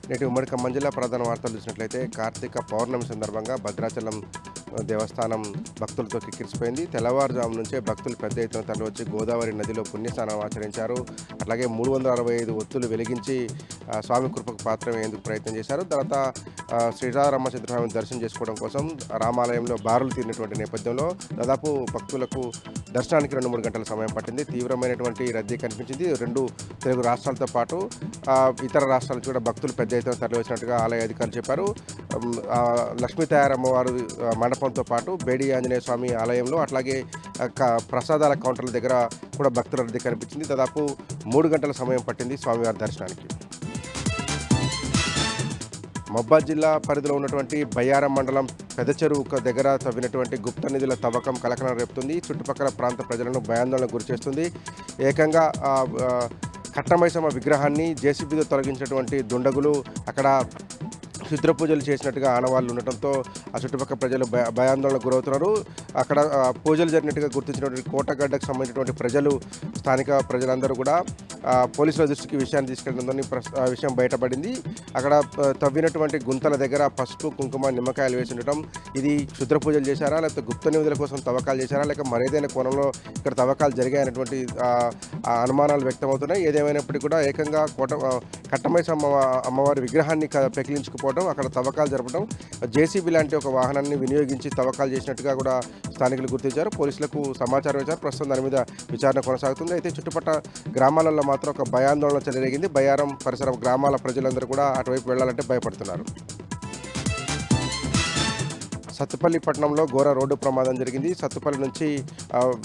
నేటి ఉమ్మడి ఖమ్మం జిల్లా ప్రధాన వార్తలు చూసినట్లయితే కార్తీక పౌర్ణమి సందర్భంగా భద్రాచలం దేవస్థానం భక్తులతో కిక్కిరిసిపోయింది. తెల్లవారుజాము నుంచే భక్తులు పెద్ద ఎత్తున తరలివచ్చి గోదావరి నదిలో పుణ్యస్నానం ఆచరించారు. అట్లాగే 365 ఒత్తులు వెలిగించి స్వామి కృపకు పాత్రమయ్యేందుకు ప్రయత్నం చేశారు. తర్వాత శ్రీరామచంద్రస్వామిని దర్శనం చేసుకోవడం కోసం రామాలయంలో బారులు తీరినటువంటి నేపథ్యంలో దాదాపు భక్తులకు దర్శనానికి 2-3 గంటల సమయం పట్టింది. తీవ్రమైనటువంటి రద్దీ కనిపించింది. 2 తెలుగు రాష్ట్రాలతో పాటు ఇతర రాష్ట్రాల నుంచి కూడా భక్తులు పెద్ద ఎత్తున తరలివచ్చినట్టుగా ఆలయ అధికారులు చెప్పారు. లక్ష్మీ తయారమ్మవారు మండపంతో పాటు బేడి ఆంజనేయ స్వామి ఆలయంలో అట్లాగే ప్రసాదాల కౌంటర్ల దగ్గర కూడా భక్తుల రద్దీ కనిపించింది. దాదాపు 3 గంటల సమయం పట్టింది స్వామివారి దర్శనానికి. మహబూబాద్ జిల్లా పరిధిలో ఉన్నటువంటి బయ్యారం మండలం పెద్ద చెరువు దగ్గర తవ్వినటువంటి గుప్త నిధుల తవ్వకం కలకలం రేపుతుంది. చుట్టుపక్కల ప్రాంత ప్రజలను భయాందోళనకు గురిచేస్తుంది. ఏకంగా కట్టమైసమ్మ విగ్రహాన్ని జేసీబీతో తొలగించినటువంటి దుండగులు అక్కడ క్షుద్ర పూజలు చేసినట్టుగా ఆనవాళ్ళు ఉండటంతో ఆ చుట్టుపక్కల ప్రజలు భయాందోళనకు గురవుతున్నారు. అక్కడ పూజలు జరిగినట్టుగా గుర్తించినటువంటి కోటగడ్డకు సంబంధించినటువంటి ప్రజలు, స్థానిక ప్రజలందరూ కూడా పోలీసుల దృష్టికి విషయాన్ని తీసుకెళ్లడంతో విషయం బయటపడింది. అక్కడ తవ్వినటువంటి గుంతల దగ్గర పసుపు, కుంకుమ, నిమ్మకాయలు వేసి ఉండటం, ఇది క్షుద్ర పూజలు చేశారా, లేకపోతే గుప్త నిధుల కోసం తవ్వకాలు చేశారా, లేక మరేదైనా కోణంలో ఇక్కడ తవ్వకాలు జరిగాయనేటువంటి అనుమానాలు వ్యక్తమవుతున్నాయి. ఏదేమైనప్పటికీ కూడా ఏకంగా కట్టమైసమ్మ అమ్మవారి విగ్రహాన్ని పెకిలించుకుపోవడం, అక్కడ తవ్వకాలు జరపడం, జేసీబీ లాంటి ఒక వాహనాన్ని వినియోగించి తవ్వకాలు చేసినట్టుగా కూడా స్థానికులు గుర్తించారు. పోలీసులకు సమాచారం ఇచ్చారు. ప్రస్తుతం దాని మీద విచారణ కొనసాగుతుంది. అయితే చుట్టుపక్కల గ్రామాలలో మాత్రం ఒక భయాందోళన చెలరేగింది. బయ్యారం పరిసర గ్రామాల ప్రజలందరూ కూడా అటువైపు వెళ్లాలంటే భయపడుతున్నారు. సత్తుపల్లి పట్టణంలో ఘోర రోడ్డు ప్రమాదం జరిగింది. సత్తుపల్లి నుంచి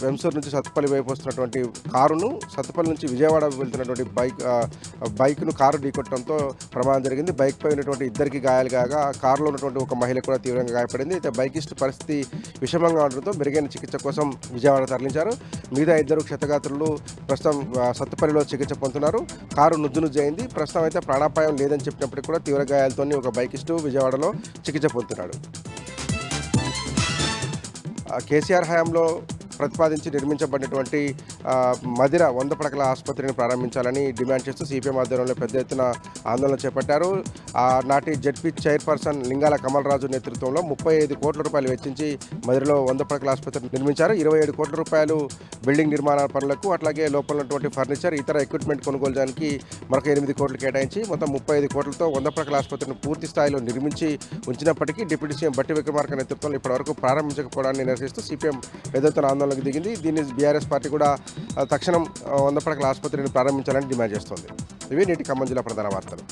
వెంసూరు నుంచి సత్తుపల్లి వైపు వస్తున్నటువంటి కారును, సత్తుపల్లి నుంచి విజయవాడ వెళ్తున్నటువంటి బైక్ను కారు ఢీకొట్టడంతో ప్రమాదం జరిగింది. బైక్పై ఉన్నటువంటి ఇద్దరికి గాయాలు కాగా కారులో ఉన్నటువంటి ఒక మహిళ కూడా తీవ్రంగా గాయపడింది. అయితే బైకిస్ట్ పరిస్థితి విషమంగా ఉండడంతో మెరుగైన చికిత్స కోసం విజయవాడ తరలించారు. మిగతా 2 క్షతగాత్రులు ప్రస్తుతం సత్తుపల్లిలో చికిత్స పొందుతున్నారు. కారు నుజ్జు అయింది. ప్రస్తుతం అయితే ప్రాణాపాయం లేదని చెప్పినప్పటికీ కూడా తీవ్ర గాయాలతో ఒక బైకిస్టు విజయవాడలో చికిత్స పొందుతున్నాడు. కేసీఆర్ హయాంలో ప్రతిపాదించి నిర్మించబడినటువంటి మదిర 100 పడకల ఆసుపత్రిని ప్రారంభించాలని డిమాండ్ చేస్తూ సిపిఎం ఆధ్వర్యంలో పెద్ద ఎత్తున ఆందోళన చేపట్టారు. నాటి జడ్పీ చైర్పర్సన్ లింగాల కమలరాజు నేతృత్వంలో 35 కోట్ల రూపాయలు వెచ్చించి మదిరలో 100 పడకల ఆసుపత్రిని నిర్మించారు. 27 కోట్ల రూపాయలు బిల్డింగ్ నిర్మాణ పనులకు, అట్లాగే లోపల ఉన్నటువంటి ఫర్నిచర్, ఇతర ఎక్విప్మెంట్ కొనుగోలుదానికి మరొక 8 కోట్లు కేటాయించి మొత్తం 35 కోట్లతో 100 పడకల ఆసుపత్రిని పూర్తి స్థాయిలో నిర్మించి ఉంచినప్పటికీ డిప్యూటీ సీఎం బట్టి విక్రమార్క నేతృత్వంలో ఇప్పటివరకు ప్రారంభించకపోవడాన్ని నిరసిస్తూ సిపిఎం పెద్ద ఎత్తున ఆందోళనకు దిగింది. దీన్ని బీఆర్ఎస్ పార్టీ కూడా తక్షణం 100 పడకల ఆసుపత్రిని ప్రారంభించాలని డిమాండ్ చేస్తోంది. ఇవి నేటి ఖమ్మం జిల్లా ప్రధాన వార్తలు.